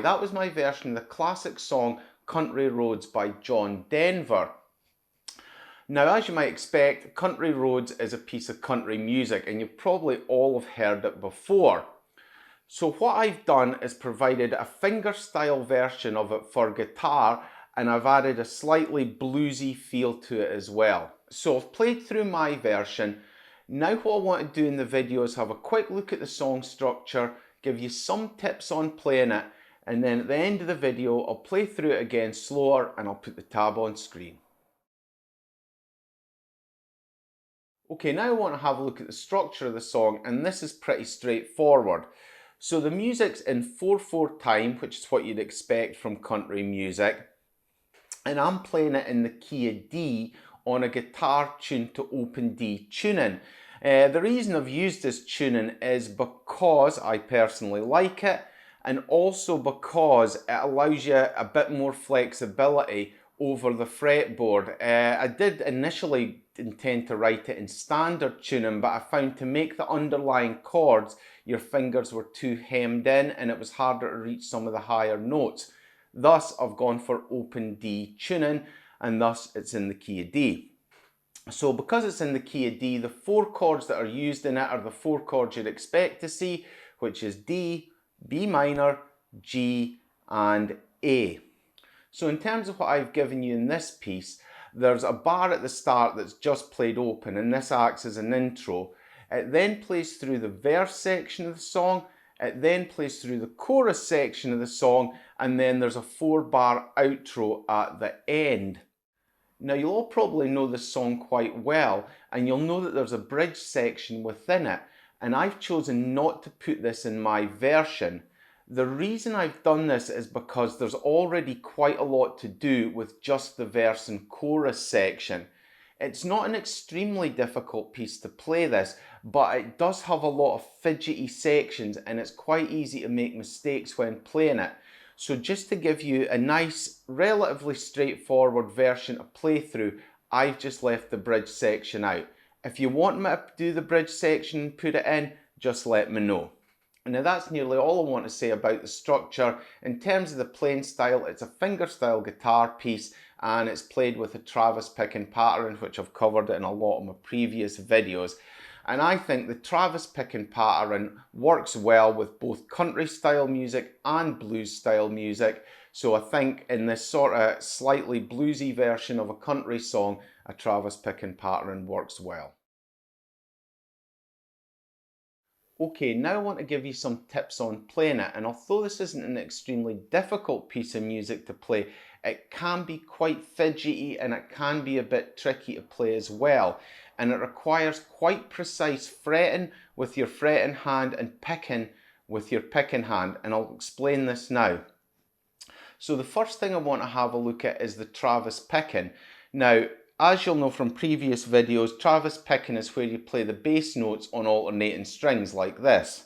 that was my version of the classic song Country Roads by John Denver. Now, as you might expect, Country Roads is a piece of country music, and you probably all have heard it before. So what I've done is provided a fingerstyle version of it for guitar, and I've added a slightly bluesy feel to it as well. So I've played through my version. Now what I want to do in the video is have a quick look at the song structure, give you some tips on playing it, and then at the end of the video I'll play through it again slower and I'll put the tab on screen. Okay, now I want to have a look at the structure of the song, and this is pretty straightforward. So the music's in 4/4 time, which is what you'd expect from country music, and I'm playing it in the key of D on a guitar tuned to open D tuning. The reason I've used this tuning is because I personally like it, and also because it allows you a bit more flexibility over the fretboard. I did initially intend to write it in standard tuning, but I found to make the underlying chords, your fingers were too hemmed in and it was harder to reach some of the higher notes. Thus, I've gone for open D tuning, and thus it's in the key of D. So because it's in the key of D, the 4 chords that are used in it are the 4 chords you'd expect to see, which is D, B minor, G, and A. So in terms of what I've given you in this piece, there's a bar at the start that's just played open, and this acts as an intro. It then plays through the verse section of the song, it then plays through the chorus section of the song, and then there's a 4-bar outro at the end. Now you'll all probably know this song quite well, and you'll know that there's a bridge section within it, and I've chosen not to put this in my version. The reason I've done this is because there's already quite a lot to do with just the verse and chorus section. It's not an extremely difficult piece to play this, but it does have a lot of fidgety sections and it's quite easy to make mistakes when playing it. So just to give you a nice, relatively straightforward version to play through, I've just left the bridge section out. If you want me to do the bridge section and put it in, just let me know. Now that's nearly all I want to say about the structure. In terms of the playing style, it's a fingerstyle guitar piece and it's played with a Travis picking pattern, which I've covered in a lot of my previous videos. And I think the Travis picking pattern works well with both country style music and blues style music. So I think in this sort of slightly bluesy version of a country song, a Travis picking pattern works well. Okay, now I want to give you some tips on playing it, and although this isn't an extremely difficult piece of music to play, it can be quite fidgety and it can be a bit tricky to play as well, and it requires quite precise fretting with your fretting hand and picking with your picking hand, and I'll explain this now. So the first thing I want to have a look at is the Travis picking. Now, as you'll know from previous videos, Travis picking is where you play the bass notes on alternating strings like this.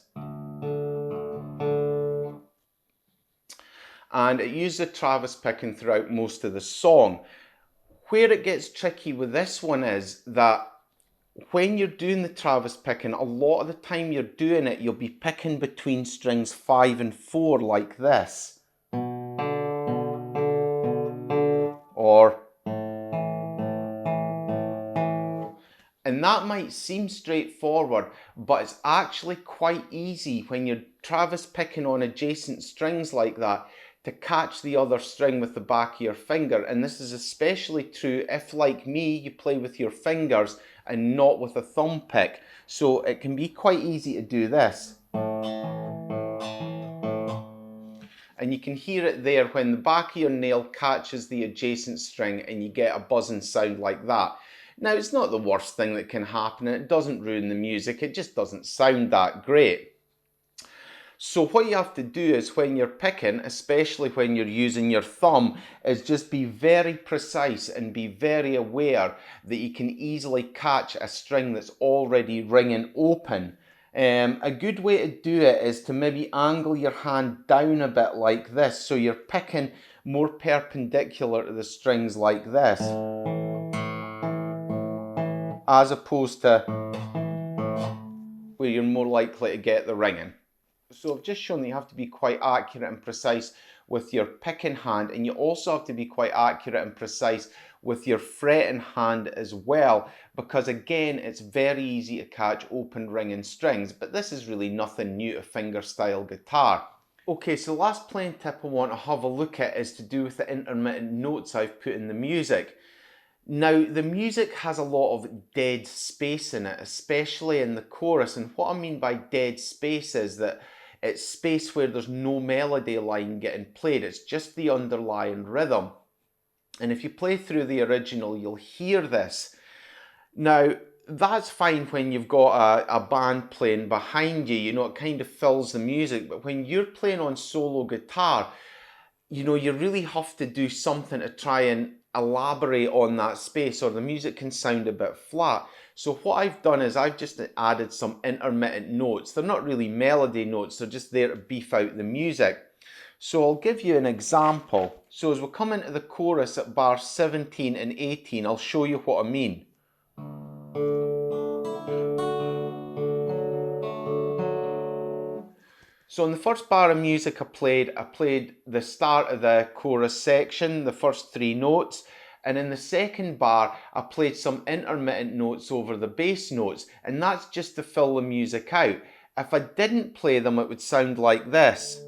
And it uses the Travis picking throughout most of the song. Where it gets tricky with this one is that when you're doing the Travis picking, a lot of the time you're doing it, you'll be picking between strings 5 and 4 like this. Or and that might seem straightforward, but it's actually quite easy when you're Travis picking on adjacent strings like that to catch the other string with the back of your finger. And this is especially true if, like me, you play with your fingers and not with a thumb pick. So it can be quite easy to do this. And you can hear it there when the back of your nail catches the adjacent string and you get a buzzing sound like that. Now, it's not the worst thing that can happen, and it doesn't ruin the music, it just doesn't sound that great. So what you have to do is when you're picking, especially when you're using your thumb, is just be very precise and be very aware that you can easily catch a string that's already ringing open. A good way to do it is to maybe angle your hand down a bit like this, so you're picking more perpendicular to the strings like this, as opposed to where you're more likely to get the ringing. So I've just shown that you have to be quite accurate and precise with your picking hand, and you also have to be quite accurate and precise with your fretting hand as well, because again, it's very easy to catch open ringing strings, but this is really nothing new to fingerstyle guitar. Okay, so the last playing tip I want to have a look at is to do with the intermittent notes I've put in the music. Now, the music has a lot of dead space in it, especially in the chorus. And what I mean by dead space is that it's space where there's no melody line getting played. It's just the underlying rhythm. And if you play through the original, you'll hear this. Now, that's fine when you've got a band playing behind you, you know, it kind of fills the music. But when you're playing on solo guitar, you know, you really have to do something to try and elaborate on that space, or the music can sound a bit flat. So what I've done is I've just added some intermittent notes. They're not really melody notes, they're just there to beef out the music. So I'll give you an example. So as we come into the chorus at bar 17 and 18, I'll show you what I mean. So in the first bar of music I played the start of the chorus section, the first 3 notes, and in the second bar I played some intermittent notes over the bass notes, and that's just to fill the music out. If I didn't play them, it would sound like this.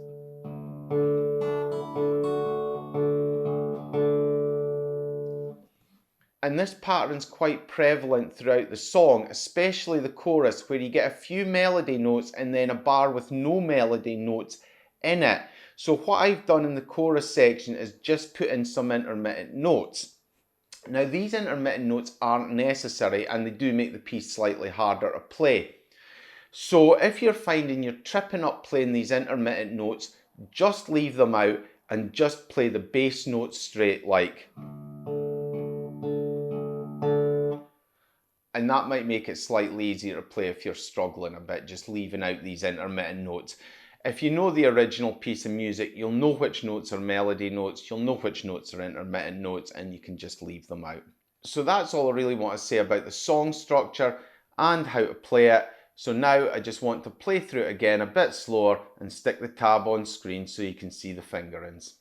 And this pattern's quite prevalent throughout the song, especially the chorus, where you get a few melody notes and then a bar with no melody notes in it. So what I've done in the chorus section is just put in some intermittent notes. Now these intermittent notes aren't necessary, and they do make the piece slightly harder to play. So if you're finding you're tripping up playing these intermittent notes, just leave them out and just play the bass notes straight like. And that might make it slightly easier to play if you're struggling a bit, just leaving out these intermittent notes. If you know the original piece of music, you'll know which notes are melody notes, you'll know which notes are intermittent notes, and you can just leave them out. So that's all I really want to say about the song structure and how to play it. So now I just want to play through it again a bit slower and stick the tab on screen so you can see the fingerings.